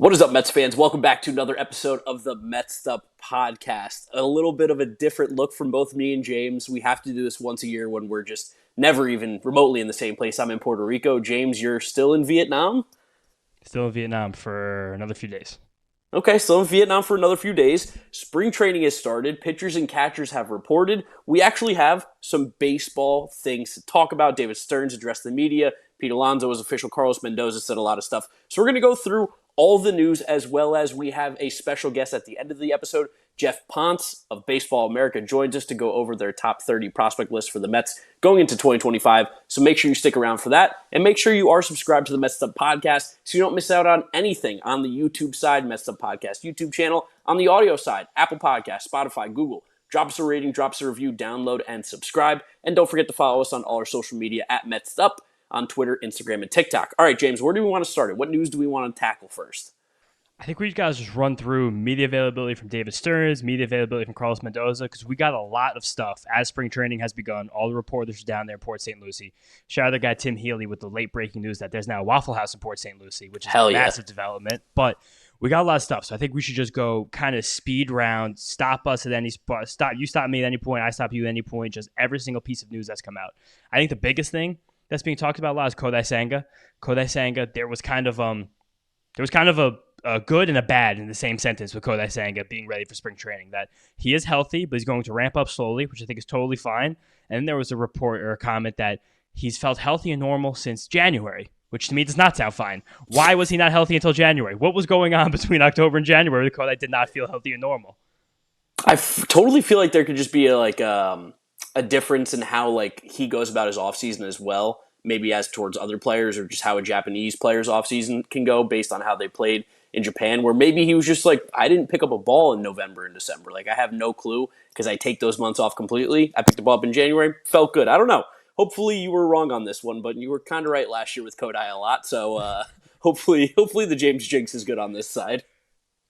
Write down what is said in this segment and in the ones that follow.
What is up, Mets fans? Welcome back to another episode of the Mets'd podcast. A little bit of a different look from both me and James. We have to do this once a year when we're just never even remotely in the same place. I'm in Puerto Rico. James, you're still in Vietnam? Still in Vietnam for another few days. Okay, still in Vietnam for another few days. Spring training has started. Pitchers and catchers have reported. We actually have some baseball things to talk about. David Stearns addressed the media. Pete Alonso was official. Carlos Mendoza said a lot of stuff. So we're going to go through all the news, as well as we have a special guest at the end of the episode. Geoff Pontes of Baseball America joins us to go over their top 30 prospect list for the Mets going into 2025. So make sure you stick around for that. And make sure you are subscribed to the Mets'd podcast so you don't miss out on anything on the YouTube side, Mets'd podcast YouTube channel. On the audio side, Apple Podcasts, Spotify, Google. Drop us a rating, drop us a review, download, and subscribe. And don't forget to follow us on all our social media at Mets'd on Twitter, Instagram, and TikTok. All right, James, where do we want to start? What news do we want to tackle first? I think we guys just run through media availability from David Stearns, media availability from Carlos Mendoza, because we got a lot of stuff as spring training has begun. All the reporters are down there in Port St. Lucie. Shout out to the guy Tim Healy with the late breaking news that there's now a Waffle House in Port St. Lucie, which is a massive development. But we got a lot of stuff, so I think we should just go kind of speed round, stop us at any spot. You stop me at any point, I stop you at any point, just every single piece of news that's come out. I think the biggest thing that's being talked about a lot is Kodai Senga. Kodai Senga, there was kind of a good and a bad in the same sentence with Kodai Senga being ready for spring training. That he is healthy, but he's going to ramp up slowly, which I think is totally fine. And then there was a report or a comment that he's felt healthy and normal since January, which to me does not sound fine. Why was he not healthy until January? What was going on between October and January that Kodai did not feel healthy and normal? I totally feel like there could just be a difference in how he goes about his offseason as well, maybe as towards other players, or just how a Japanese player's offseason can go based on how they played in Japan, where maybe he was just like, I didn't pick up a ball in November and December. I have no clue because I take those months off completely. I picked the ball up in January, felt good. I don't know. Hopefully you were wrong on this one, but you were kind of right last year with Kodai a lot. So hopefully the James Jinx is good on this side.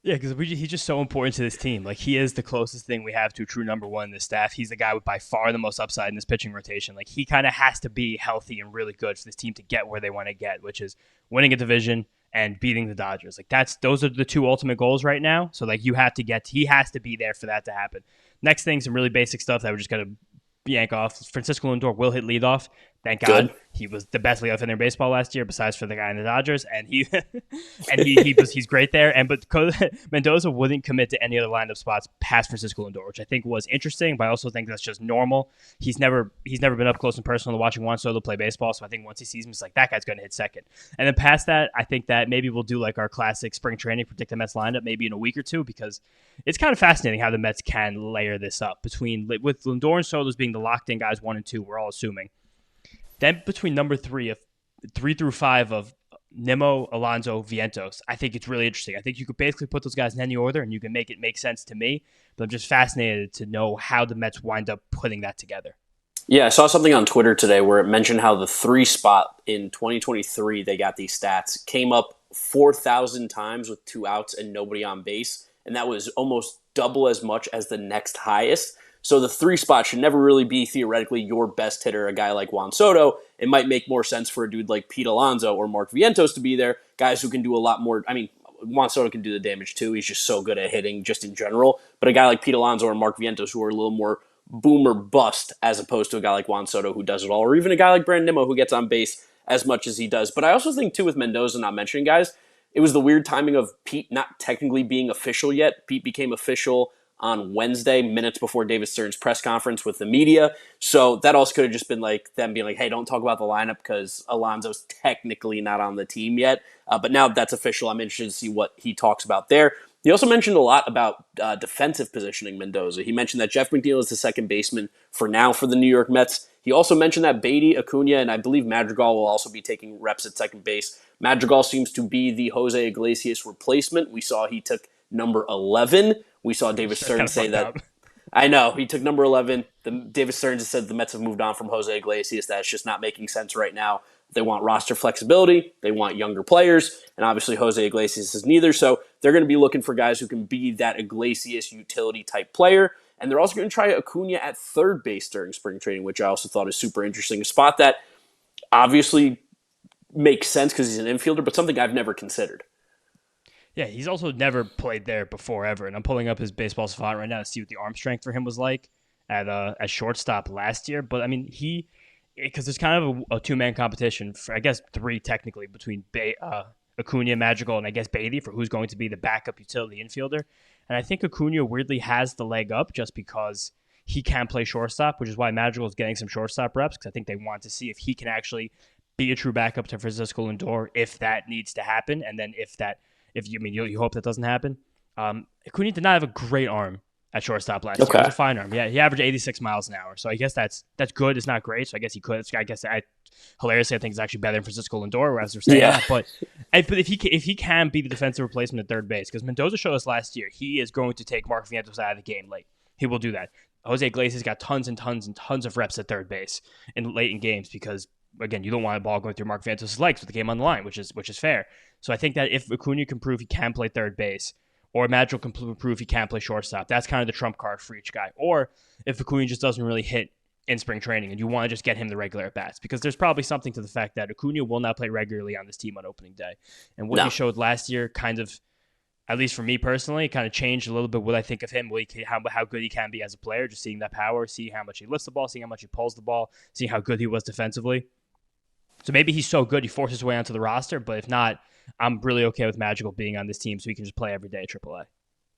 Yeah, because he's just so important to this team. He is the closest thing we have to a true number one in this staff. He's the guy with by far the most upside in this pitching rotation. He kind of has to be healthy and really good for this team to get where they want to get, which is winning a division and beating the Dodgers. Those are the two ultimate goals right now. So he has to be there for that to happen. Next thing, some really basic stuff that we're just gonna yank off. Francisco Lindor will hit leadoff. Thank God. Good. He was the best leadoff hitter in baseball last year, besides for the guy in the Dodgers, and he's great there. But Mendoza wouldn't commit to any other lineup spots past Francisco Lindor, which I think was interesting. But I also think that's just normal. He's never been up close and personal to watching Juan Soto play baseball, so I think once he sees him, it's that guy's going to hit second. And then past that, I think that maybe we'll do our classic spring training predict the Mets lineup maybe in a week or two, because it's kind of fascinating how the Mets can layer this up with Lindor and Soto being the locked in guys 1 and 2. We're all assuming. Then between number 3 through 5 of Nimmo, Alonso, Vientos, I think it's really interesting. I think you could basically put those guys in any order, and you can make it make sense to me. But I'm just fascinated to know how the Mets wind up putting that together. Yeah, I saw something on Twitter today where it mentioned how the 3 spot in 2023, they got these stats, came up 4,000 times with 2 outs and nobody on base. And that was almost double as much as the next highest. So the 3 spot should never really be theoretically your best hitter, a guy like Juan Soto. It might make more sense for a dude like Pete Alonso or Mark Vientos to be there, guys who can do a lot more. I mean, Juan Soto can do the damage too. He's just so good at hitting just in general. But a guy like Pete Alonso or Mark Vientos who are a little more boom or bust as opposed to a guy like Juan Soto who does it all, or even a guy like Brandon Nimmo who gets on base as much as he does. But I also think too with Mendoza not mentioning guys, it was the weird timing of Pete not technically being official yet. Pete became official on Wednesday, minutes before David Stearns' press conference with the media. So that also could have just been them being hey, don't talk about the lineup because Alonso's technically not on the team yet. But now that's official. I'm interested to see what he talks about there. He also mentioned a lot about defensive positioning Mendoza. He mentioned that Jeff McNeil is the second baseman for now for the New York Mets. He also mentioned that Beatty, Acuna, and I believe Madrigal will also be taking reps at second base. Madrigal seems to be the Jose Iglesias replacement. We saw he took number 11. We saw David Stearns say that. I know, he took number 11. David Stearns has said the Mets have moved on from Jose Iglesias. That's just not making sense right now. They want roster flexibility. They want younger players. And obviously Jose Iglesias is neither. So they're going to be looking for guys who can be that Iglesias utility type player. And they're also going to try Acuna at third base during spring training, which I also thought is super interesting. A spot that obviously makes sense because he's an infielder, but something I've never considered. Yeah, he's also never played there before ever, and I'm pulling up his baseball savant right now to see what the arm strength for him was like at shortstop last year. But I mean, because there's kind of a two-man competition for, I guess, three technically between Acuna, Magical, and I guess Bailey for who's going to be the backup utility infielder. And I think Acuna weirdly has the leg up just because he can play shortstop, which is why Magical is getting some shortstop reps, because I think they want to see if he can actually be a true backup to Francisco Lindor if that needs to happen. And then you hope that doesn't happen. Acuna did not have a great arm at shortstop last year. It was a fine arm. Yeah, he averaged 86 miles an hour. So I guess that's good. It's not great. So I guess he could. Hilariously, I think it's actually better than Francisco Lindor, as we're saying that. But if he can be the defensive replacement at third base, because Mendoza showed us last year, he is going to take Mark Vientos out of the game late. He will do that. Jose Iglesias got tons and tons and tons of reps at third base late in games because, again, you don't want a ball going through Mark Vientos' legs with the game on the line, which is fair. So I think that if Acuna can prove he can play third base, or Magical can prove he can play shortstop, that's kind of the trump card for each guy. Or if Acuna just doesn't really hit in spring training and you want to just get him the regular at-bats, because there's probably something to the fact that Acuna will not play regularly on this team on opening day. And what he showed last year kind of, at least for me personally, kind of changed a little bit what I think of him, how good he can be as a player, just seeing that power, seeing how much he lifts the ball, seeing how much he pulls the ball, seeing how good he was defensively. So maybe he's so good he forces his way onto the roster, but if not, I'm really okay with Magical being on this team so he can just play every day at AAA.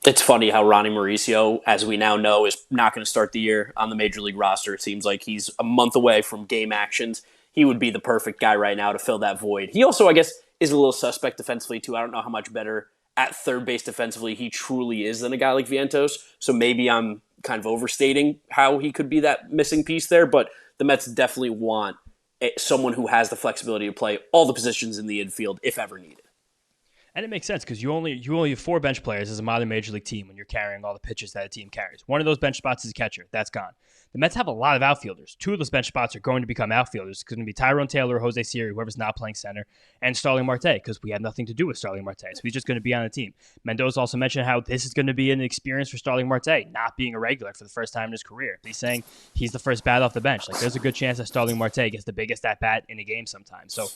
It's funny how Ronnie Mauricio, as we now know, is not going to start the year on the Major League roster. It seems like he's a month away from game actions. He would be the perfect guy right now to fill that void. He also, I guess, is a little suspect defensively, too. I don't know how much better at third base defensively he truly is than a guy like Vientos. So maybe I'm kind of overstating how he could be that missing piece there, but the Mets definitely want someone who has the flexibility to play all the positions in the infield if ever needed. And it makes sense because you only have 4 bench players as a modern major league team when you're carrying all the pitches that a team carries. One of those bench spots is a catcher. That's gone. The Mets have a lot of outfielders. 2 of those bench spots are going to become outfielders. It's going to be Tyrone Taylor, Jose Siri, whoever's not playing center, and Starling Marte, because we had nothing to do with Starling Marte. So he's just going to be on the team. Mendoza also mentioned how this is going to be an experience for Starling Marte, not being a regular for the first time in his career. He's saying he's the first bat off the bench. Like, there's a good chance that Starling Marte gets the biggest at-bat in a game sometime. So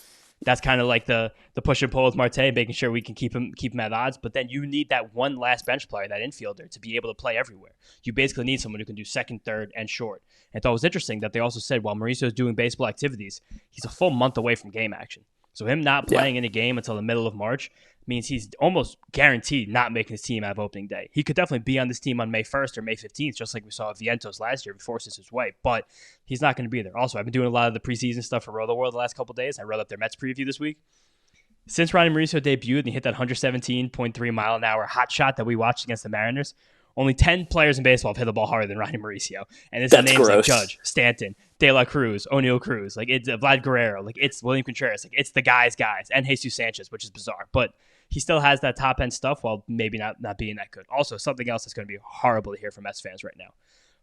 that's kind of like the push and pull with Marte, making sure we can keep him at odds. But then you need that one last bench player, that infielder, to be able to play everywhere. You basically need someone who can do second, third, and short. And I thought it was interesting that they also said while Mauricio is doing baseball activities, he's a full month away from game action. So him not playing in a game until the middle of March means he's almost guaranteed not making his team out of opening day. He could definitely be on this team on May 1st or May 15th, just like we saw with Vientos last year if he forces his way, but he's not going to be there. Also, I've been doing a lot of the preseason stuff for Roto World the last couple of days. I wrote up their Mets preview this week. Since Ronnie Mauricio debuted and he hit that 117.3 mile an hour hot shot that we watched against the Mariners, only 10 players in baseball have hit the ball harder than Ronnie Mauricio. And it's names gross. Like Judge, Stanton, De La Cruz, O'Neal Cruz, like it's Vlad Guerrero, like it's William Contreras, like it's the guys, and Jesus Sanchez, which is bizarre. But he still has that top end stuff while maybe not being that good. Also, something else that's going to be horrible to hear from Mets fans right now.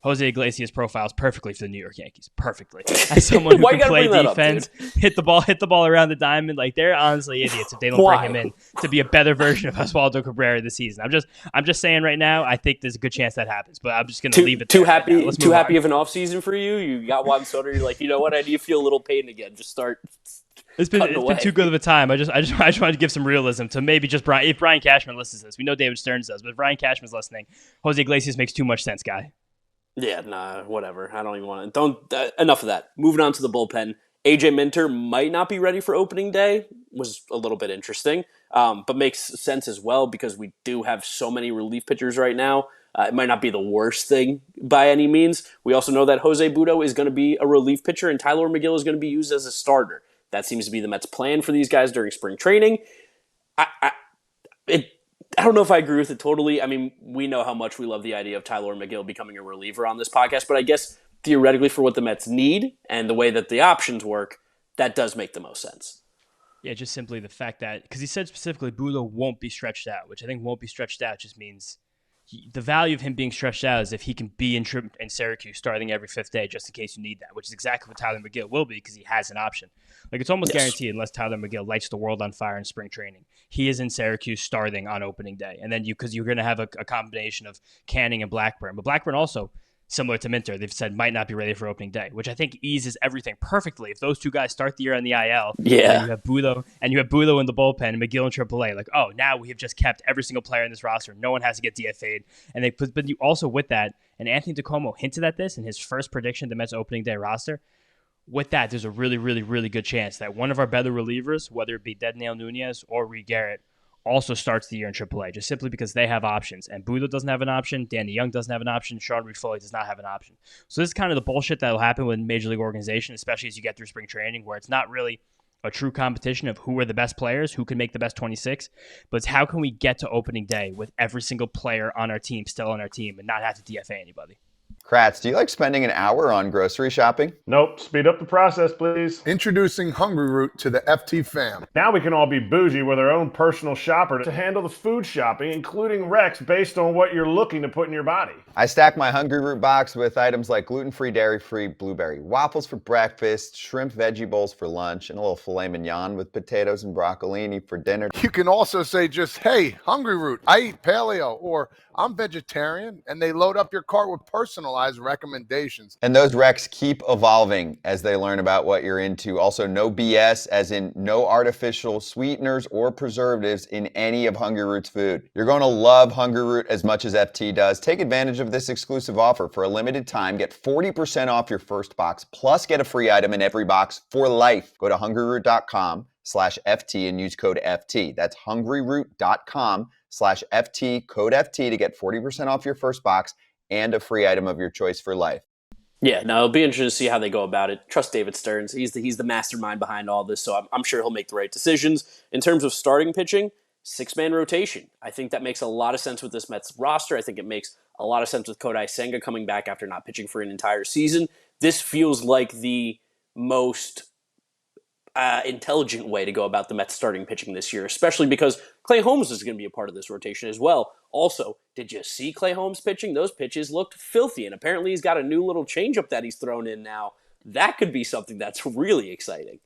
Jose Iglesias profiles perfectly for the New York Yankees. Perfectly. As someone who can play defense, hit the ball around the diamond, like they're honestly idiots if they don't bring him in to be a better version of Oswaldo Cabrera this season. I'm just saying right now, I think there's a good chance that happens, but I'm just going to leave it there. Too happy of an offseason for you? You got Juan Soto, you're like, you know what? I need to feel a little pain again. Just start. It's been too good of a time. I just wanted to give some realism to maybe just Brian. If Brian Cashman listens to this, we know David Stearns does, but if Brian Cashman's listening, Jose Iglesias makes too much sense, guy. Yeah, nah, whatever. I don't even want to. Enough of that. Moving on to the bullpen. AJ Minter might not be ready for opening day. Was a little bit interesting, but makes sense as well because we do have so many relief pitchers right now. It might not be the worst thing by any means. We also know that Jose Butto is going to be a relief pitcher and Tyler McGill is going to be used as a starter. That seems to be the Mets' plan for these guys during spring training. I don't know if I agree with it totally. I mean, we know how much we love the idea of Tyler McGill becoming a reliever on this podcast, but I guess theoretically for what the Mets need and the way that the options work, that does make the most sense. Yeah, just simply the fact that, because he said specifically Butto won't be stretched out, which I think won't be stretched out just means the value of him being stretched out is if he can be in Syracuse starting every 5th day just in case you need that, which is exactly what Tyler McGill will be because he has an option. Like it's almost guaranteed unless Tyler McGill lights the world on fire in spring training. He is in Syracuse starting on opening day. And then because you're going to have a combination of Canning and Blackburn. But Blackburn also similar to Minter, they've said might not be ready for opening day, which I think eases everything perfectly. If those two guys start the year on the IL, Yeah. you have Budo in the bullpen and McGill in AAA, like, oh, now we have just kept every single player in this roster. No one has to get DFA'd. And but you also with that, and Anthony DeComo hinted at this in his first prediction, the Mets opening day roster. With that, there's a really, really, really good chance that one of our better relievers, whether it be Deadnail Nunez or Reed Garrett, also starts the year in AAA, just simply because they have options. And Budo doesn't have an option. Danny Young doesn't have an option. Sean Reed-Foley does not have an option. So this is kind of the bullshit that will happen with Major League organization, especially as you get through spring training, where it's not really a true competition of who are the best players, who can make the best 26, but it's how can we get to opening day with every single player on our team still on our team and not have to DFA anybody. Kratz, do you like spending an hour on grocery shopping? Nope. Speed up the process, please. Introducing Hungry Root to the FT fam. Now we can all be bougie with our own personal shopper to handle the food shopping, including recs based on what you're looking to put in your body. I stack my Hungry Root box with items like gluten-free, dairy-free blueberry waffles for breakfast, shrimp veggie bowls for lunch, and a little filet mignon with potatoes and broccolini for dinner. You can also say just, hey, Hungry Root, I eat paleo, or I'm vegetarian, and they load up your cart with personalized recommendations. And those recs keep evolving as they learn about what you're into. Also, no BS, as in no artificial sweeteners or preservatives in any of Hungry Root's food. You're going to love Hungry Root as much as FT does. Take advantage of this exclusive offer. For a limited time, get 40% off your first box, plus get a free item in every box for life. Go to hungryroot.com/FT and use code FT. That's hungryroot.com/FT, code FT to get 40% off your first box and a free item of your choice for life. Yeah, no, it'll be interesting to see how they go about it. Trust David Stearns. He's the mastermind behind all this, so I'm sure he'll make the right decisions. In terms of starting pitching, 6-man rotation. I think that makes a lot of sense with this Mets roster. I think it makes a lot of sense with Kodai Senga coming back after not pitching for an entire season. This feels like the most intelligent way to go about the Mets starting pitching this year, especially because Clay Holmes is going to be a part of this rotation as well. Also, did you see Clay Holmes pitching? Those pitches looked filthy, and apparently he's got a new little changeup that he's thrown in now. That could be something that's really exciting.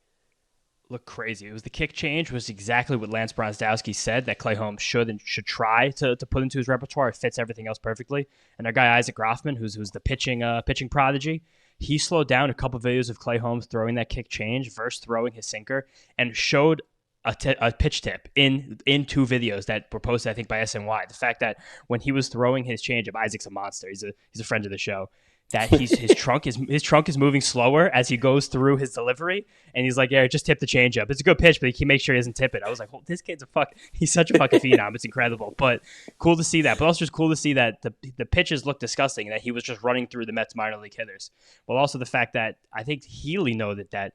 Look crazy. It was the kick change was exactly what Lance Bronzdowski said that Clay Holmes should try to put into his repertoire. It fits everything else perfectly. And our guy Isaac Groffman, who's the pitching prodigy, he slowed down a couple of videos of Clay Holmes throwing that kick change versus throwing his sinker and showed a pitch tip in 2 videos that were posted, I think, by SNY. The fact that when he was throwing his changeup, Isaac's a monster. He's a friend of the show. That his trunk is moving slower as he goes through his delivery, and he's like, "Yeah, just tip the changeup. It's a good pitch, but he makes sure he doesn't tip it." I was like, "Oh, this kid's he's such a fucking phenom. It's incredible." But cool to see that. But also just cool to see that the pitches look disgusting, and that he was just running through the Mets minor league hitters. But also the fact that I think Healy noted that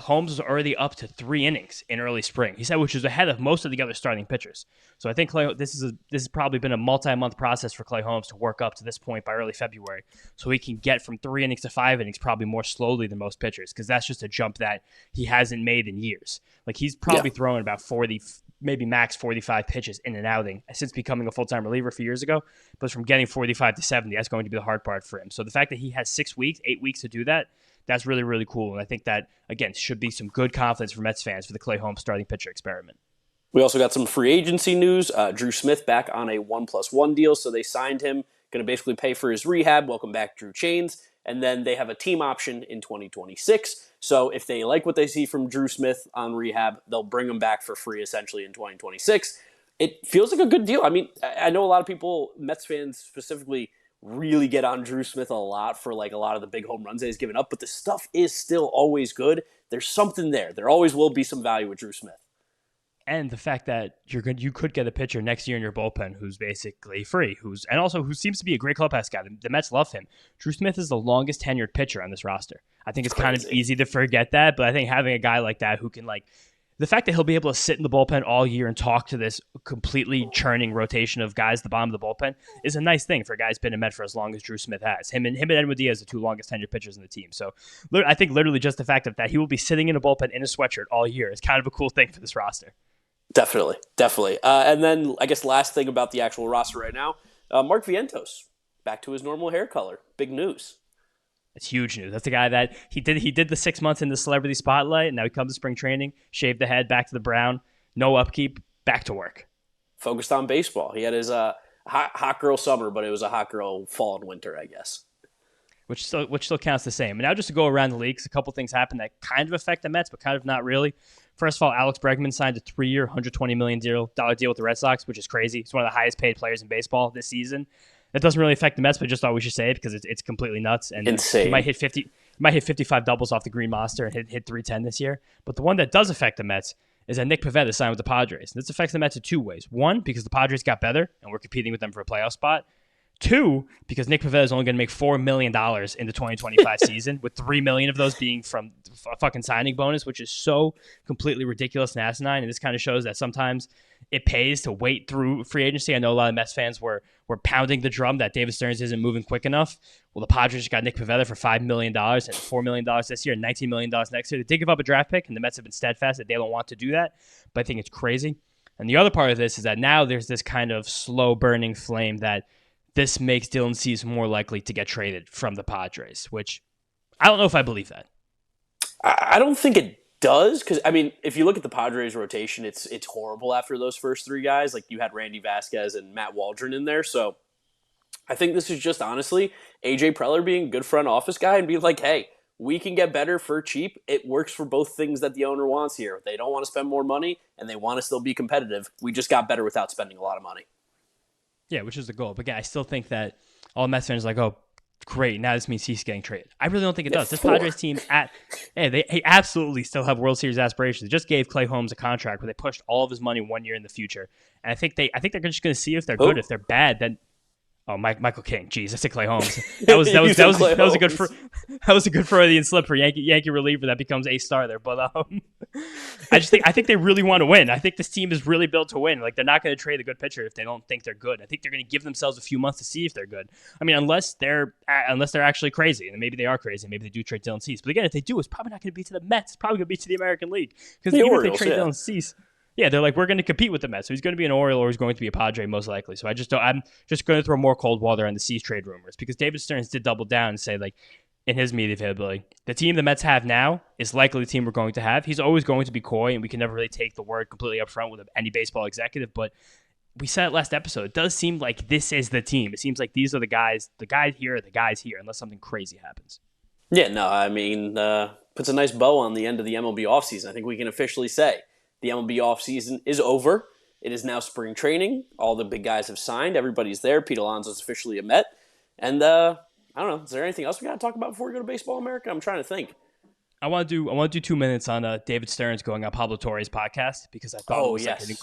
Holmes was already up to 3 innings in early spring. He said, which was ahead of most of the other starting pitchers. So I think this has probably been a multi-month process for Clay Holmes to work up to this point by early February, so he can get from 3 innings to 5 innings probably more slowly than most pitchers, because that's just a jump that he hasn't made in years. Like he's probably thrown about 40, maybe max 45 pitches in an outing since becoming a full-time reliever a few years ago. But from getting 45 to 70, that's going to be the hard part for him. So the fact that he has 8 weeks to do that, that's really, really cool. And I think that, again, should be some good confidence for Mets fans for the Clay Holmes starting pitcher experiment. We also got some free agency news. Drew Smith back on a 1+1 deal, so they signed him. Going to basically pay for his rehab. Welcome back, Drew Chains. And then they have a team option in 2026. So if they like what they see from Drew Smith on rehab, they'll bring him back for free essentially in 2026. It feels like a good deal. I mean, I know a lot of people, Mets fans specifically, really get on Drew Smith a lot for like a lot of the big home runs that he's given up, but the stuff is still always good. There's something there. There always will be some value with Drew Smith. And the fact that you could get a pitcher next year in your bullpen who's basically free, who seems to be a great clubhouse guy. The Mets love him. Drew Smith is the longest tenured pitcher on this roster. I think it's kind of easy to forget that, but I think having a guy like that who can the fact that he'll be able to sit in the bullpen all year and talk to this completely churning rotation of guys at the bottom of the bullpen is a nice thing for a guy who's been a Met for as long as Drew Smith has. Him and Edwin Diaz are the 2 longest tenured pitchers in the team. So I think literally just the fact that he will be sitting in a bullpen in a sweatshirt all year is kind of a cool thing for this roster. Definitely. And then I guess last thing about the actual roster right now, Mark Vientos, back to his normal hair color. Big news. It's huge news. That's the guy that he did the 6 months in the celebrity spotlight, and now he comes to spring training, shaved the head, back to the brown, no upkeep, back to work. Focused on baseball. He had his hot girl summer, but it was a hot girl fall and winter, I guess. Which still counts the same. And now just to go around the league, a couple things happened that kind of affect the Mets, but kind of not really. First of all, Alex Bregman signed a 3-year, $120 million deal with the Red Sox, which is crazy. He's one of the highest paid players in baseball this season. That doesn't really affect the Mets, but just thought we should say it because it's completely nuts. And insane. He might hit 55 doubles off the green monster and hit 310 this year. But the one that does affect the Mets is that Nick Pivetta signed with the Padres. And this affects the Mets in two ways. One, because the Padres got better and we're competing with them for a playoff spot. Two, because Nick Pivetta is only going to make $4 million in the 2025 season, with $3 million of those being from a fucking signing bonus, which is so completely ridiculous and asinine. And this kind of shows that sometimes it pays to wait through free agency. I know a lot of Mets fans were pounding the drum that David Stearns isn't moving quick enough. Well, the Padres got Nick Pivetta for $5 million and $4 million this year and $19 million next year. They did give up a draft pick, and the Mets have been steadfast that they don't want to do that. But I think it's crazy. And the other part of this is that now there's this kind of slow burning flame that this makes Dylan Cease more likely to get traded from the Padres, which I don't know if I believe that. I don't think it does, because, I mean, if you look at the Padres rotation, it's horrible after those first three guys. Like, you had Randy Vasquez and Matt Waldron in there, so I think this is just, honestly, A.J. Preller being a good front office guy and being like, hey, we can get better for cheap. It works for both things that the owner wants here. They don't want to spend more money, and they want to still be competitive. We just got better without spending a lot of money. Yeah, which is the goal. But yeah, I still think that all Mets fans are like, oh, great, now this means he's getting traded. I really don't think it does. This Padres team, they absolutely still have World Series aspirations. They just gave Clay Holmes a contract where they pushed all of his money 1 year in the future. And I think they're just going to see if they're good. If they're bad, then Michael King. Jeez, I said Clay Holmes. That was a good Freudian slip for Yankee reliever that becomes a star there. But I think they really want to win. I think this team is really built to win. Like, they're not going to trade a good pitcher if they don't think they're good. I think they're going to give themselves a few months to see if they're good. I mean, unless they're actually crazy, and maybe they are crazy. Maybe they do trade Dylan Cease. But again, if they do, it's probably not going to be to the Mets. It's probably going to be to the American League, because even if they trade Dylan Cease. Yeah, they're like, we're going to compete with the Mets. So he's going to be an Oriole or he's going to be a Padre most likely. So I'm just going to throw more cold water on the Cease trade rumors, because David Stearns did double down and say, like, in his media availability, the team the Mets have now is likely the team we're going to have. He's always going to be coy, and we can never really take the word completely up front with any baseball executive. But we said it last episode, it does seem like this is the team. It seems like these are the guys here are the guys here, unless something crazy happens. Yeah, no, I mean, puts a nice bow on the end of the MLB offseason. I think we can officially say the MLB offseason is over. It is now spring training. All the big guys have signed. Everybody's there. Pete Alonso's officially a Met. And I don't know. Is there anything else we got to talk about before we go to Baseball America? I'm trying to think. I want to do 2 minutes on David Stearns going on Pablo Torre's podcast, because I thought it was like an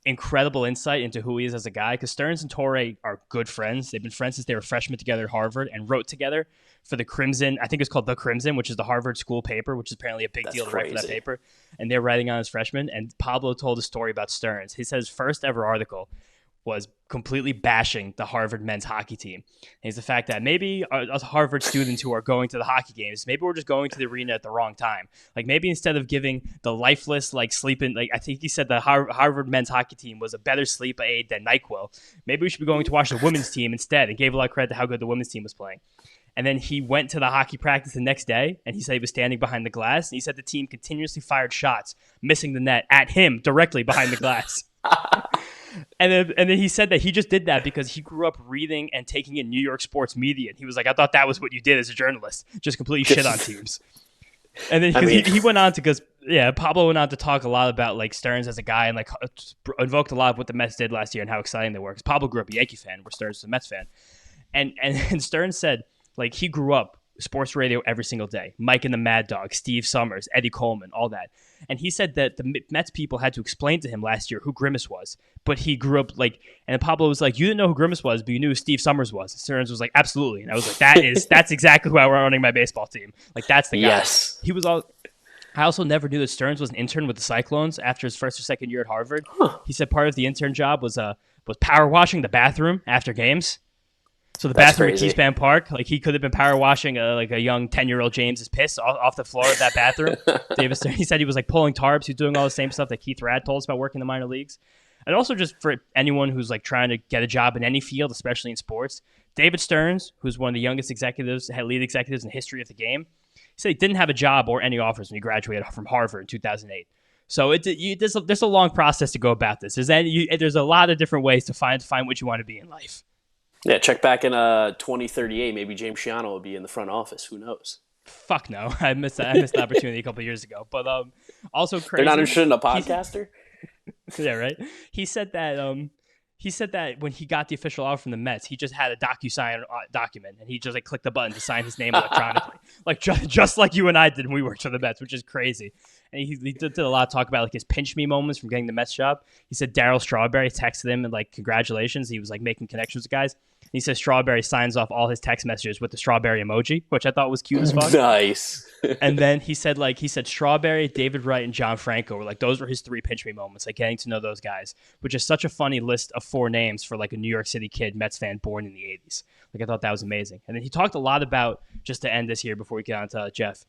incredible insight into who he is as a guy, because Stearns and Torre are good friends. They've been friends since they were freshmen together at Harvard and wrote together for the Crimson. I think it's called The Crimson, which is the Harvard school paper, which is apparently a big deal to write for that paper. And they're writing on as freshmen. And Pablo told a story about Stearns. He says his first ever article was completely bashing the Harvard men's hockey team. And it's the fact that maybe us Harvard students who are going to the hockey games, maybe we're just going to the arena at the wrong time. Like, maybe instead of giving the lifeless, like, sleeping, like, I think he said the Harvard men's hockey team was a better sleep aid than NyQuil. Maybe we should be going to watch the women's team instead, and gave a lot of credit to how good the women's team was playing. And then he went to the hockey practice the next day, and he said he was standing behind the glass, and he said the team continuously fired shots, missing the net at him directly behind the glass. And then he said that he just did that because he grew up reading and taking in New York sports media. And he was like, I thought that was what you did as a journalist, just completely shit on teams. And then he went on to, Pablo went on to talk a lot about, like, Stearns as a guy, and, like, invoked a lot of what the Mets did last year and how exciting they were. Because Pablo grew up a Yankee fan, where Stearns was a Mets fan. And Stearns said, like, he grew up sports radio every single day. Mike and the Mad Dog, Steve Summers, Eddie Coleman, all that. And he said that the Mets people had to explain to him last year who Grimace was. But he grew up, like, and Pablo was like, you didn't know who Grimace was, but you knew who Steve Summers was. And Stearns was like, absolutely. And I was like, that's exactly why we're running my baseball team. Like, that's the guy. Yes. I also never knew that Stearns was an intern with the Cyclones after his first or second year at Harvard. He said part of the intern job was power washing the bathroom after games. So the bathroom at Keyspan Park, like, he could have been power washing a young 10-year-old James's piss off the floor of that bathroom. He said he was, like, pulling tarps. He's doing all the same stuff that Keith Rad told us about working in the minor leagues. And also, just for anyone who's, like, trying to get a job in any field, especially in sports, David Stearns, who's one of the youngest lead executives in the history of the game, he said he didn't have a job or any offers when he graduated from Harvard in 2008. So there's a long process to go about this. There's a lot of different ways to find what you want to be in life. Yeah, check back in 2038. Maybe James Shiano will be in the front office. Who knows? Fuck no, I missed the opportunity a couple of years ago. But also crazy. They're not interested in a podcaster. Yeah, right. He said that when he got the official offer from the Mets, he just had a DocuSign document, and he just like clicked the button to sign his name electronically, like just like you and I did when we worked for the Mets, which is crazy. And he did a lot of talk about like his pinch me moments from getting the Mets job. He said Darryl Strawberry texted him and like congratulations. He was like making connections with guys. And he says Strawberry signs off all his text messages with the strawberry emoji, which I thought was cute as fuck. Nice. And then he said Strawberry, David Wright, and John Franco were like those were his 3 pinch me moments, like getting to know those guys, which is such a funny list of 4 names for like a New York City kid, Mets fan born in the 80s. Like I thought that was amazing. And then he talked a lot about, just to end this here before we get on to Jeff,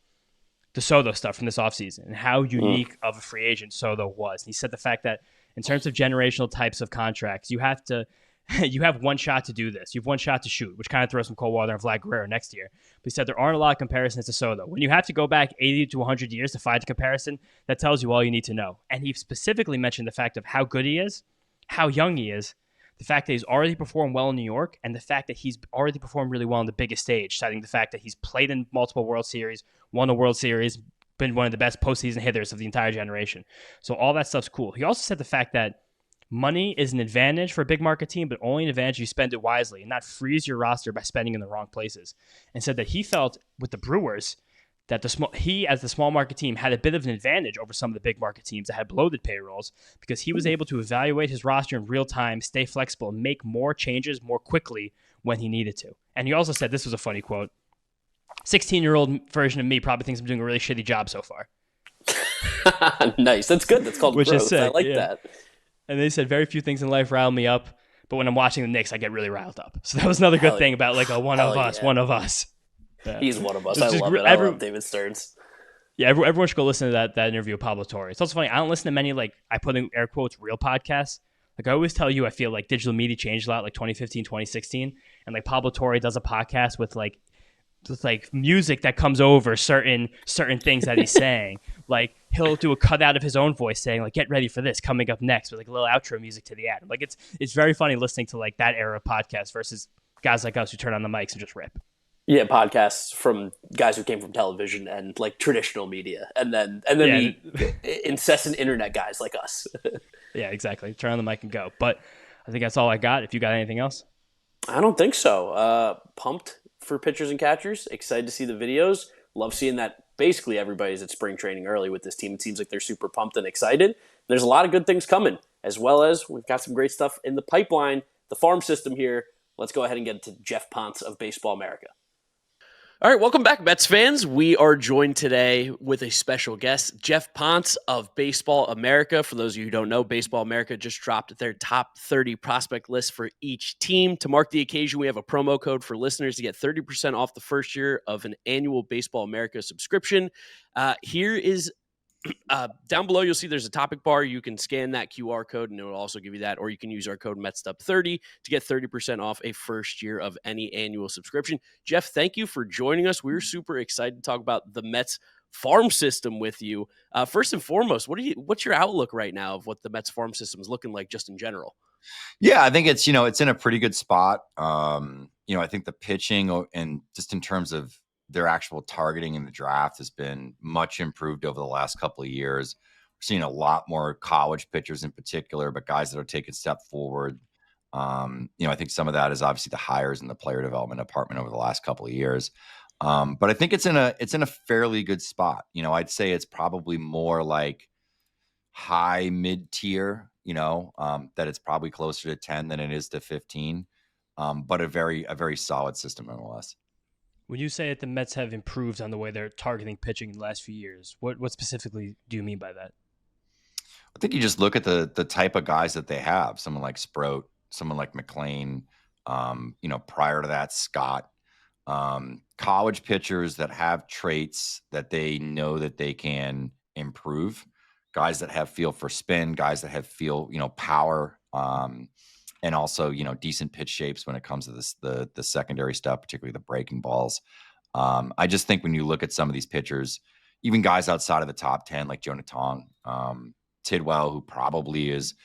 the Soto stuff from this offseason and how unique of a free agent Soto was. And he said the fact that in terms of generational types of contracts, you have one shot to do this. You have one shot to shoot, which kind of throws some cold water on Vlad Guerrero next year. But he said there aren't a lot of comparisons to Soto. When you have to go back 80 to 100 years to find a comparison, that tells you all you need to know. And he specifically mentioned the fact of how good he is, how young he is, the fact that he's already performed well in New York, and the fact that he's already performed really well on the biggest stage, citing the fact that he's played in multiple World Series, won a World Series, been one of the best postseason hitters of the entire generation. So all that stuff's cool. He also said the fact that money is an advantage for a big market team, but only an advantage if you spend it wisely and not freeze your roster by spending in the wrong places. And said that he felt with the Brewers that he, as the small market team, had a bit of an advantage over some of the big market teams that had bloated payrolls because he was able to evaluate his roster in real time, stay flexible, and make more changes more quickly when he needed to. And he also said, this was a funny quote, 16-year-old version of me probably thinks I'm doing a really shitty job so far. Nice. That's good. That's called Which growth. is sick, I like yeah. that. And they said very few things in life rile me up, but when I'm watching the Knicks, I get really riled up. So that was another good thing about like a one of us. Yeah. He's one of us. It's I just love it. I love David Stearns. Yeah, everyone should go listen to that interview with Pablo Torre. It's also funny. I don't listen to many, like, I put in air quotes, real podcasts. Like, I always tell you, I feel like digital media changed a lot, like 2015, 2016. And, like, Pablo Torre does a podcast with music that comes over certain things that he's saying. Like, he'll do a cutout of his own voice saying, like, get ready for this coming up next with, like, a little outro music to the ad. Like, it's very funny listening to, like, that era of podcast versus guys like us who turn on the mics and just rip. Yeah, podcasts from guys who came from television and like traditional media, and then the incessant internet guys like us. Yeah, exactly. Turn on the mic and go. But I think that's all I got. If you got anything else, I don't think so. Pumped for pitchers and catchers. Excited to see the videos. Love seeing that basically everybody's at spring training early with this team. It seems like they're super pumped and excited. There's a lot of good things coming, as well as we've got some great stuff in the pipeline. The farm system here. Let's go ahead and get to Geoff Pontes of Baseball America. All right, welcome back, Mets fans. We are joined today with a special guest, Geoff Pontes of Baseball America. For those of you who don't know, Baseball America just dropped their top 30 prospect list for each team. To mark the occasion, we have a promo code for listeners to get 30% off the first year of an annual Baseball America subscription. Here is down below, you'll see there's a topic bar. You can scan that QR code, and it will also give you that, or you can use our code Mets'd30 to get 30% off a first year of any annual subscription. Geoff, thank you for joining us. We're super excited to talk about the Mets farm system with you. First and foremost, what's your outlook right now of what the Mets farm system is looking like just in general? Yeah, I think it's in a pretty good spot. I think the pitching and just in terms of their actual targeting in the draft has been much improved over the last couple of years. We're seeing a lot more college pitchers in particular, but guys that are taking a step forward. I think some of that is obviously the hires in the player development department over the last couple of years. But I think it's in a fairly good spot. I'd say it's probably more like high mid tier, that it's probably closer to 10 than it is to 15. But a very solid system nonetheless. When you say that the Mets have improved on the way they're targeting pitching in the last few years, what specifically do you mean by that? I think you just look at the type of guys that they have. Someone like Sproat, someone like McLean, prior to that, Scott. College pitchers that have traits that they know that they can improve. Guys that have feel for spin, guys that have feel, power, and also, decent pitch shapes when it comes to this, the secondary stuff, particularly the breaking balls. I just think when you look at some of these pitchers, even guys outside of the top 10, like Jonah Tong, Tidwell, who probably is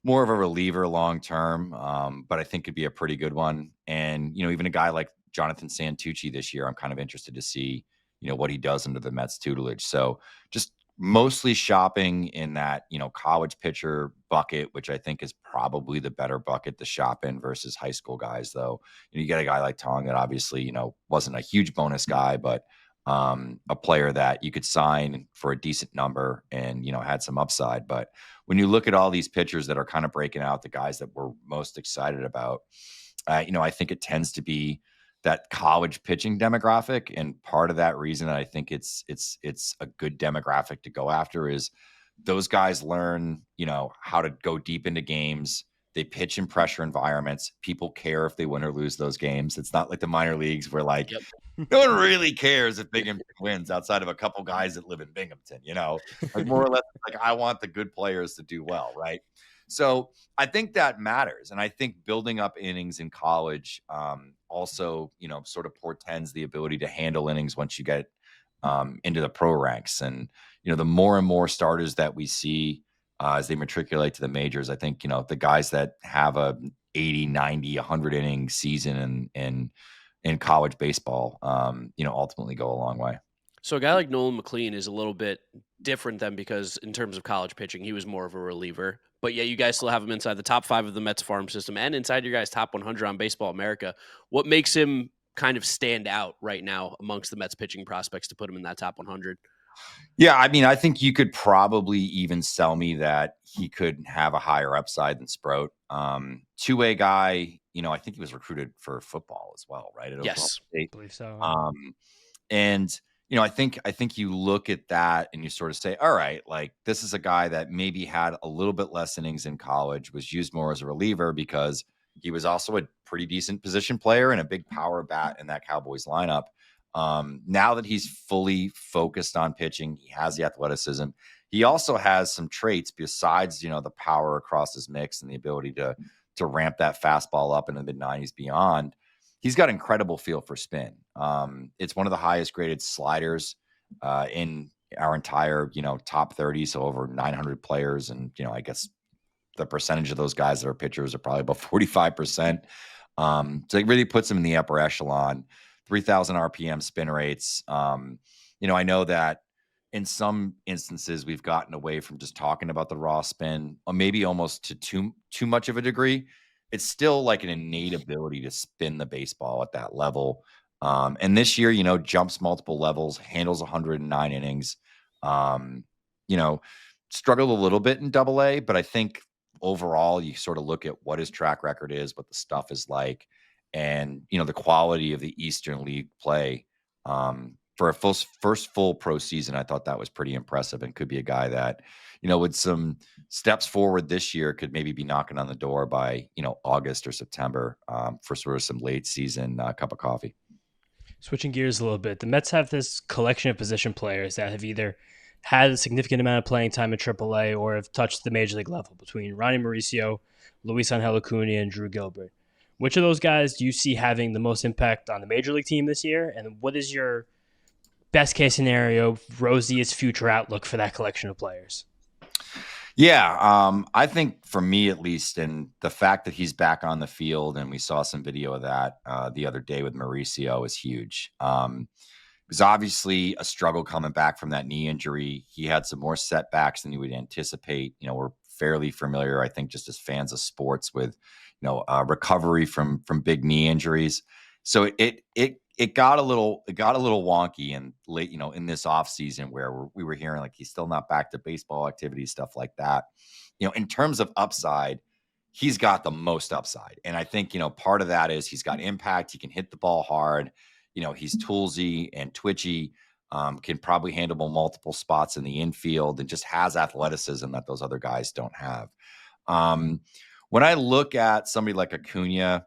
more of a reliever long-term, but I think could be a pretty good one. And, even a guy like Jonathan Santucci this year, I'm kind of interested to see, what he does under the Mets tutelage. So just mostly shopping in that, college pitcher bucket, which I think is probably the better bucket to shop in versus high school guys, though. You get a guy like Tong that obviously, wasn't a huge bonus guy, but a player that you could sign for a decent number and, had some upside. But when you look at all these pitchers that are kind of breaking out, the guys that we're most excited about, I think it tends to be that college pitching demographic. And part of that reason that I think it's a good demographic to go after is those guys learn, how to go deep into games. They pitch in pressure environments. People care if they win or lose those games. It's not like the minor leagues where no one really cares if Binghamton wins outside of a couple guys that live in Binghamton, like more or less like I want the good players to do well. Right. So I think that matters. And I think building up innings in college also, sort of portends the ability to handle innings once you get into the pro ranks. And, the more and more starters that we see as they matriculate to the majors, I think, the guys that have a 80, 90, 100 inning season in college baseball, ultimately go a long way. So a guy like Nolan McLean is a little bit different than, because in terms of college pitching, he was more of a reliever. But yeah, you guys still have him inside the top 5 of the Mets farm system and inside your guys' top 100 on Baseball America. What makes him kind of stand out right now amongst the Mets pitching prospects to put him in that top 100? Yeah, I mean, I think you could probably even sell me that he could have a higher upside than Sproat. Two-way guy, I think he was recruited for football as well, right? At Yes, I believe so. And I think you look at that and you sort of say, all right, like this is a guy that maybe had a little bit less innings in college, was used more as a reliever because he was also a pretty decent position player and a big power bat in that Cowboys lineup. Now that he's fully focused on pitching, he has the athleticism. He also has some traits besides, the power across his mix and the ability to ramp that fastball up into the mid-90s beyond. He's got incredible feel for spin. It's one of the highest graded sliders in our entire, top 30, so over 900 players. And, I guess the percentage of those guys that are pitchers are probably about 45%. So it really puts him in the upper echelon. 3,000 RPM spin rates. I know that in some instances we've gotten away from just talking about the raw spin, or maybe almost to too much of a degree. It's still like an innate ability to spin the baseball at that level. And this year, jumps multiple levels, handles 109 innings. Struggled a little bit in Double-A, but I think overall you sort of look at what his track record is, what the stuff is like, and the quality of the Eastern League play for a first full pro season. I thought that was pretty impressive and could be a guy that, with some steps forward this year, could maybe be knocking on the door by August or September for sort of some late season cup of coffee. Switching gears a little bit, the Mets have this collection of position players that have either had a significant amount of playing time in AAA or have touched the major league level, between Ronnie Mauricio, Luis Angel Acuna, and Drew Gilbert. Which of those guys do you see having the most impact on the major league team this year? And what is your best case scenario, rosiest future outlook for that collection of players? Yeah, I think for me at least, and the fact that he's back on the field, and we saw some video of that the other day with Mauricio, is huge. It was obviously a struggle coming back from that knee injury. He had some more setbacks than you would anticipate. We're fairly familiar, I think, just as fans of sports, with recovery from big knee injuries. So it got a little wonky and late, in this off season where we were hearing like he's still not back to baseball activity, stuff like that. In terms of upside, he's got the most upside. And I think, part of that is he's got impact. He can hit the ball hard. He's toolsy and twitchy, can probably handle multiple spots in the infield, and just has athleticism that those other guys don't have. When I look at somebody like Acuna,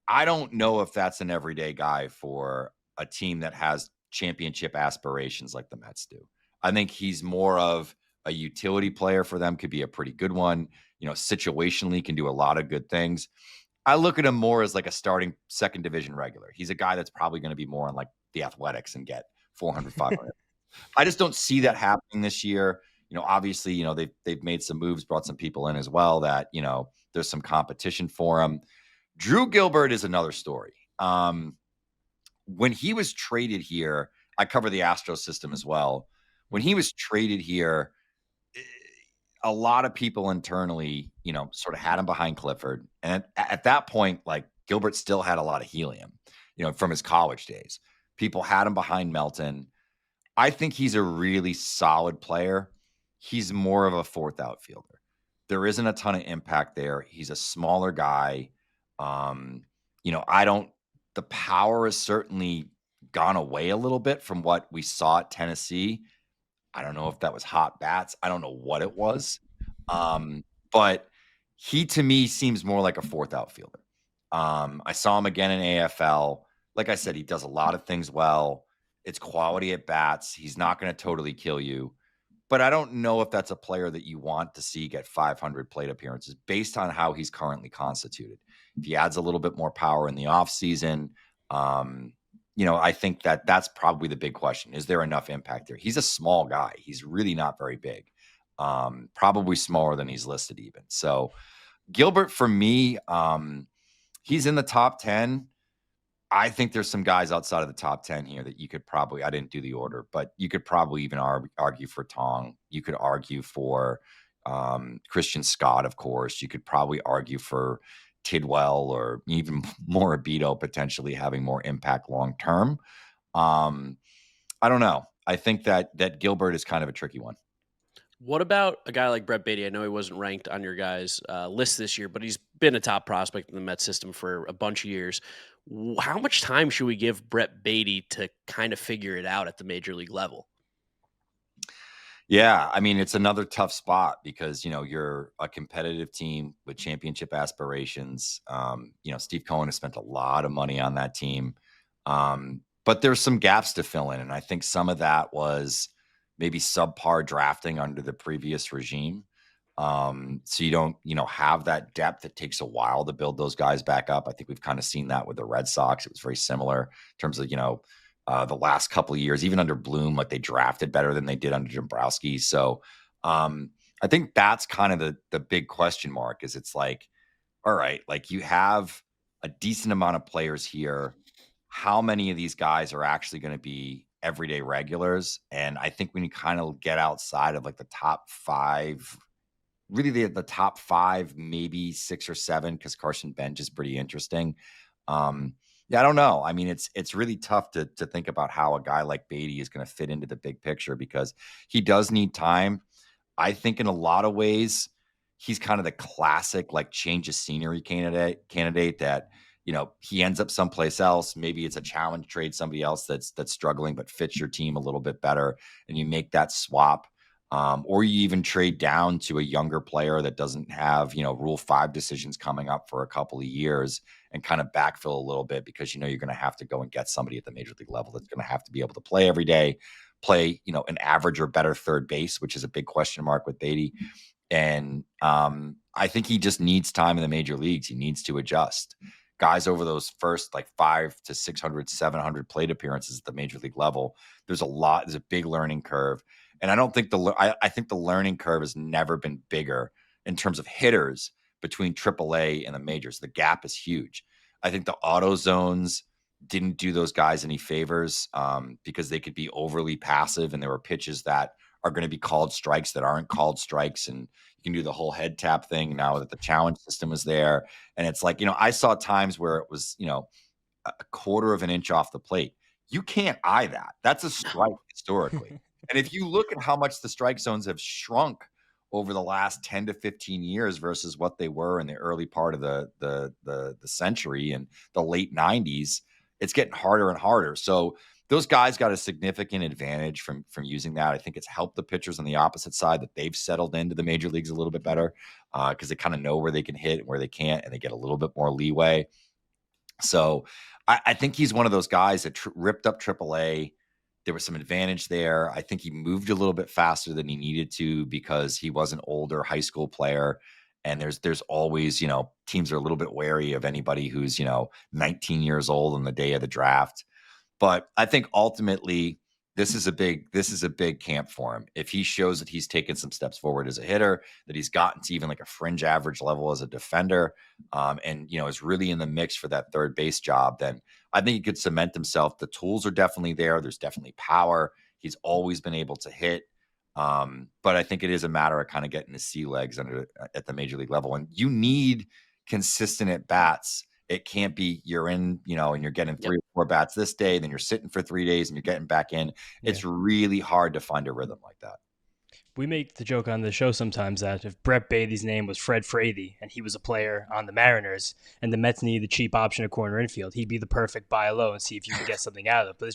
I don't know if that's an everyday guy for a team that has championship aspirations like the Mets do. I think he's more of a utility player for them, could be a pretty good one. Situationally can do a lot of good things. I look at him more as like a starting second division regular. He's a guy that's probably going to be more on like the Athletics and get 400, 500. I just don't see that happening this year. Obviously, they've made some moves, brought some people in as well that, there's some competition for him. Drew Gilbert is another story. When he was traded here, I cover the Astros system as well. When he was traded here, a lot of people internally, sort of had him behind Clifford. And at that point, like, Gilbert still had a lot of helium, from his college days. People had him behind Melton. I think he's a really solid player. He's more of a fourth outfielder. There isn't a ton of impact there. He's a smaller guy. The power has certainly gone away a little bit from what we saw at Tennessee. I don't know if that was hot bats. I don't know what it was. But he, to me, seems more like a fourth outfielder. I saw him again in AFL. Like I said, he does a lot of things well. It's quality at bats. He's not going to totally kill you. But I don't know if that's a player that you want to see get 500 plate appearances based on how he's currently constituted. If he adds a little bit more power in the offseason, I think that's probably the big question. Is there enough impact there? He's a small guy. He's really not very big. Probably smaller than he's listed even. So Gilbert, for me, he's in the top 10. I think there's some guys outside of the top 10 here that you could probably, I didn't do the order, but you could probably even argue for Tong. You could argue for Christian Scott, of course. You could probably argue for Tidwell or even Morabito potentially having more impact long-term. I don't know. I think that Gilbert is kind of a tricky one. What about a guy like Brett Baty? I know he wasn't ranked on your guys' list this year, but he's been a top prospect in the Mets system for a bunch of years. How much time should we give Brett Baty to kind of figure it out at the major league level? Yeah, I mean, it's another tough spot because, you're a competitive team with championship aspirations. Steve Cohen has spent a lot of money on that team. But there's some gaps to fill in. And I think some of that was maybe subpar drafting under the previous regime. So you don't, have that depth. It takes a while to build those guys back up. I think we've kind of seen that with the Red Sox. It was very similar in terms of, the last couple of years, even under Bloom, like they drafted better than they did under Dombrowski. So I think that's kind of the big question mark is it's like, all right, like you have a decent amount of players here. How many of these guys are actually going to be everyday regulars? And I think when you kind of get outside of like the top five, really the top five, maybe 6 or 7, because Carson Bench is pretty interesting. Yeah, I don't know. I mean, it's really tough to think about how a guy like Baty is going to fit into the big picture because he does need time. I think in a lot of ways, he's kind of the classic like change of scenery candidate that, he ends up someplace else. Maybe it's a challenge trade, somebody else that's struggling but fits your team a little bit better, and you make that swap. Or you even trade down to a younger player that doesn't have, Rule 5 decisions coming up for a couple of years and kind of backfill a little bit because, you're going to have to go and get somebody at the major league level that's going to have to be able to play every day, play, an average or better third base, which is a big question mark with Baty. And I think he just needs time in the major leagues. He needs to adjust. Guys over those first like 500 to 600, 700 plate appearances at the major league level, there's a big learning curve. And I don't think I think the learning curve has never been bigger in terms of hitters between AAA and the majors. The gap is huge. I think the auto zones didn't do those guys any favors because they could be overly passive, and there were pitches that are going to be called strikes that aren't called strikes, and you can do the whole head tap thing now that the challenge system is there. And it's like, I saw times where it was, a quarter of an inch off the plate. You can't eye that. That's a strike historically. And if you look at how much the strike zones have shrunk over the last 10 to 15 years versus what they were in the early part of the century and the late 90s, it's getting harder and harder. So those guys got a significant advantage from using that. I think it's helped the pitchers on the opposite side that they've settled into the major leagues a little bit better because they kind of know where they can hit and where they can't, and they get a little bit more leeway. So I think he's one of those guys that ripped up AAA. There was some advantage there. I think he moved a little bit faster than he needed to because he was an older high school player. And there's always, teams are a little bit wary of anybody who's, 19 years old on the day of the draft. But I think ultimately this is a big camp for him. If he shows that he's taken some steps forward as a hitter, that he's gotten to even like a fringe average level as a defender, and is really in the mix for that third base job, then I think he could cement himself. The tools are definitely there. There's definitely power. He's always been able to hit. But I think it is a matter of kind of getting the sea legs at the major league level. And you need consistent at bats. It can't be you're in, and you're getting 3 or 4 bats this day, then you're sitting for 3 days and you're getting back in. It's really hard to find a rhythm like that. We make the joke on the show sometimes that if Brett Beatty's name was Fred Frady and he was a player on the Mariners and the Mets needed a cheap option at corner infield, he'd be the perfect buy low and see if you can get something out of it. But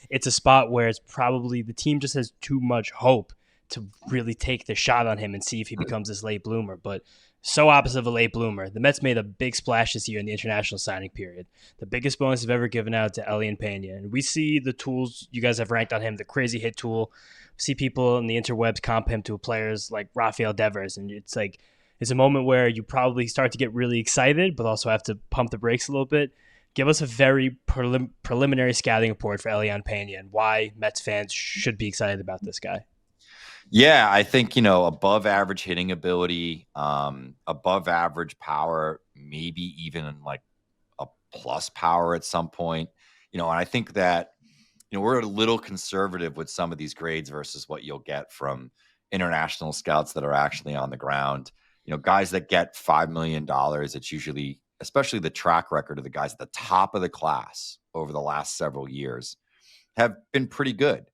it's a spot where it's probably the team just has too much hope to really take the shot on him and see if he becomes this late bloomer. But so opposite of a late bloomer. The Mets made a big splash this year in the international signing period. The biggest bonus they've ever given out to Elian Pena. And we see the tools you guys have ranked on him, the crazy hit tool. See people in the interwebs comp him to players like Rafael Devers. And it's a moment where you probably start to get really excited, but also have to pump the brakes a little bit. Give us a very preliminary scouting report for Elian Pena and why Mets fans should be excited about this guy. Yeah, I think, above average hitting ability, above average power, maybe even like a plus power at some point, and I think that, we're a little conservative with some of these grades versus what you'll get from international scouts that are actually on the ground. Guys that get $5 million, it's usually, especially the track record of the guys at the top of the class over the last several years, have been pretty good.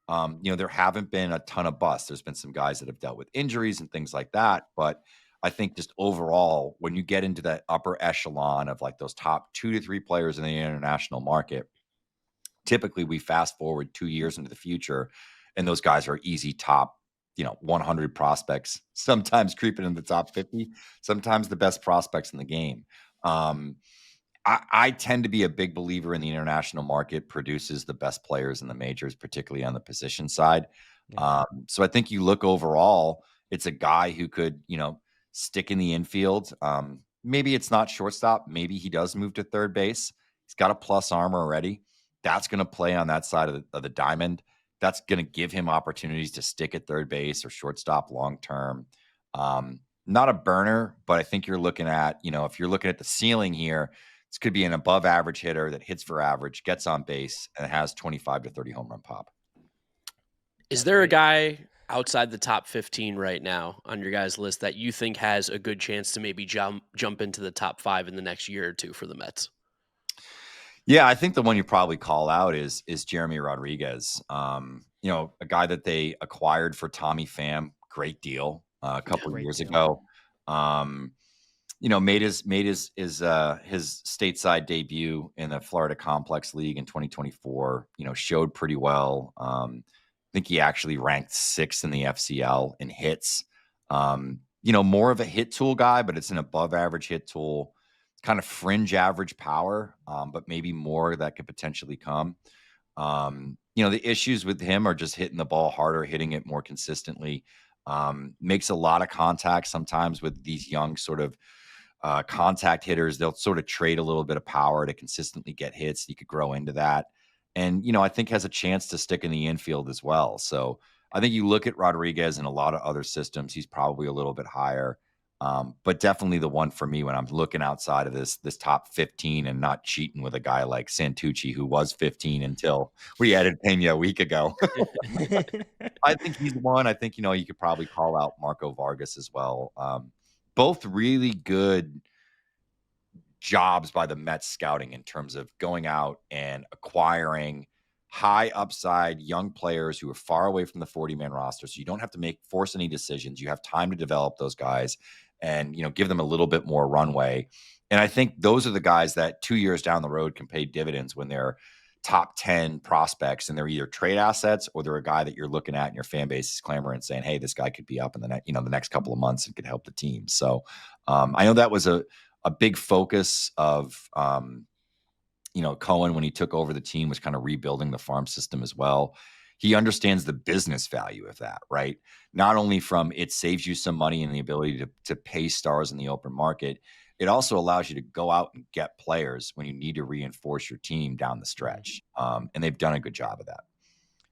There haven't been a ton of busts. There's been some guys that have dealt with injuries and things like that. But I think just overall, when you get into that upper echelon of like those top 2 to 3 players in the international market, typically we fast forward 2 years into the future and those guys are easy top, 100 prospects, sometimes creeping in the top 50, sometimes the best prospects in the game. I tend to be a big believer in the international market produces the best players in the majors, particularly on the position side. Yeah. So I think you look overall, it's a guy who could, stick in the infield. Maybe it's not shortstop. Maybe he does move to third base. He's got a plus armor already. That's going to play on that side of the diamond. That's going to give him opportunities to stick at third base or shortstop long term. Not a burner, but I think you're looking at, if you're looking at the ceiling here, this could be an above average hitter that hits for average, gets on base, and has 25 to 30 home run pop. Is there a guy outside the top 15 right now on your guys' list that you think has a good chance to maybe jump into the top 5 in the next year or two for the Mets? Yeah, I think the one you probably call out is Jeremy Rodriguez. A guy that they acquired for Tommy Pham, great deal a couple of years ago. Made his stateside debut in the Florida Complex League in 2024. Showed pretty well. I think he actually ranked 6th in the FCL in hits. More of a hit tool guy, but it's an above average hit tool. Kind of fringe average power, but maybe more that could potentially come. The issues with him are just hitting the ball harder, hitting it more consistently. Makes a lot of contact sometimes with these young sort of contact hitters. They'll sort of trade a little bit of power to consistently get hits. You could grow into that. And, I think has a chance to stick in the infield as well. So I think you look at Rodriguez in a lot of other systems, he's probably a little bit higher. But definitely the one for me when I'm looking outside of this top 15 and not cheating with a guy like Santucci, who was 15 until we added Pena a week ago. I think he's one. I think, you could probably call out Marco Vargas as well. Both really good jobs by the Mets scouting in terms of going out and acquiring high upside young players who are far away from the 40-man roster. So you don't have to force any decisions. You have time to develop those guys and, give them a little bit more runway. And I think those are the guys that 2 years down the road can pay dividends when they're top 10 prospects and they're either trade assets or they're a guy that you're looking at and your fan base is clamoring saying, hey, this guy could be up in the next couple of months and could help the team. So I know that was a big focus of, Cohen when he took over the team was kind of rebuilding the farm system as well. He understands the business value of that, right? Not only from it saves you some money and the ability to pay stars in the open market, it also allows you to go out and get players when you need to reinforce your team down the stretch. And they've done a good job of that.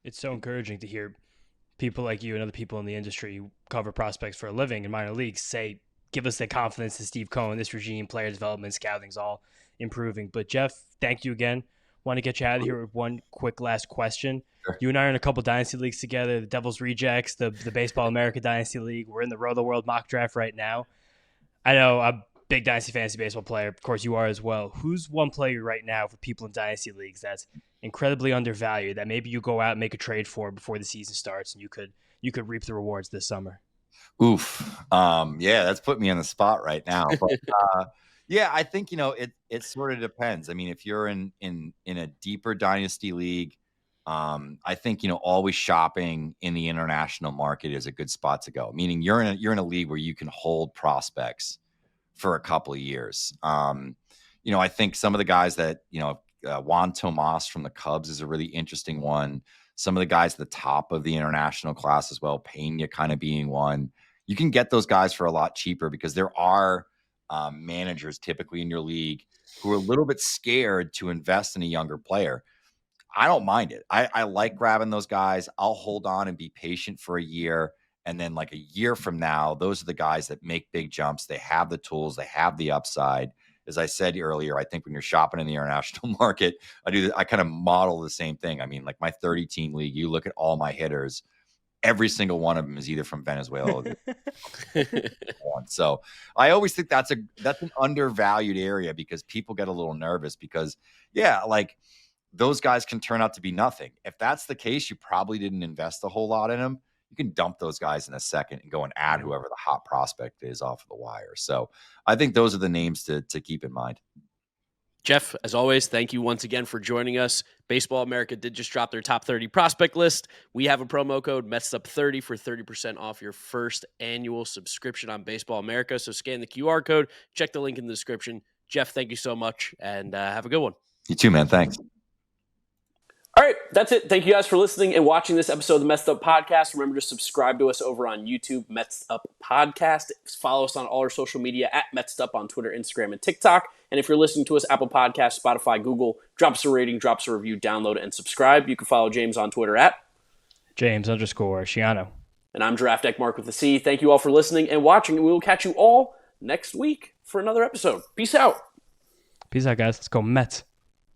It's so encouraging to hear people like you and other people in the industry who cover prospects for a living in minor leagues say, give us the confidence that Steve Cohen, this regime, player development, scouting's all improving. But Geoff, thank you again. Want to get you out of here with one quick last question. Sure. You and I are in a couple dynasty leagues together, the Devil's Rejects, the Baseball America Dynasty League. We're in the Roto World mock draft right now. I know I'm a big Dynasty Fantasy Baseball player. Of course, you are as well. Who's one player right now for people in Dynasty leagues that's incredibly undervalued that maybe you go out and make a trade for before the season starts and you could reap the rewards this summer? Oof. Yeah, that's put me on the spot right now. But yeah, I think, it sort of depends. I mean, if you're in a deeper dynasty league, I think, always shopping in the international market is a good spot to go. Meaning you're in a league where you can hold prospects for a couple of years. I think some of the guys that, Juan Tomas from the Cubs is a really interesting one. Some of the guys at the top of the international class as well, Pena kind of being one. You can get those guys for a lot cheaper because there are managers typically in your league who are a little bit scared to invest in a younger player. I don't mind it. I like grabbing those guys. I'll hold on and be patient for a year. And then like a year from now, those are the guys that make big jumps. They have the tools. They have the upside. As I said earlier, I think when you're shopping in the international market, I kind of model the same thing. I mean, like my 30-team league, you look at all my hitters, every single one of them is either from Venezuela. So I always think that's an undervalued area because people get a little nervous because, like those guys can turn out to be nothing. If that's the case, you probably didn't invest a whole lot in them. You can dump those guys in a second and go and add whoever the hot prospect is off of the wire. So I think those are the names to keep in mind. Geoff, as always, thank you once again for joining us. Baseball America did just drop their top 30 prospect list. We have a promo code Mets'd30 for 30% off your first annual subscription on Baseball America. So scan the QR code, check the link in the description. Geoff, thank you so much, and have a good one. You too, man. Thanks. All right, that's it. Thank you guys for listening and watching this episode of the Mets'd Up Podcast. Remember to subscribe to us over on YouTube, Mets'd Up Podcast. Follow us on all our social media at Mets'd Up on Twitter, Instagram, and TikTok. And if you're listening to us, Apple Podcasts, Spotify, Google, drop us a rating, drop us a review, download, and subscribe. You can follow James on Twitter at James_Shiano. And I'm Draft Deck Mark with the C. Thank you all for listening and watching, and we will catch you all next week for another episode. Peace out. Peace out, guys. Let's go Mets.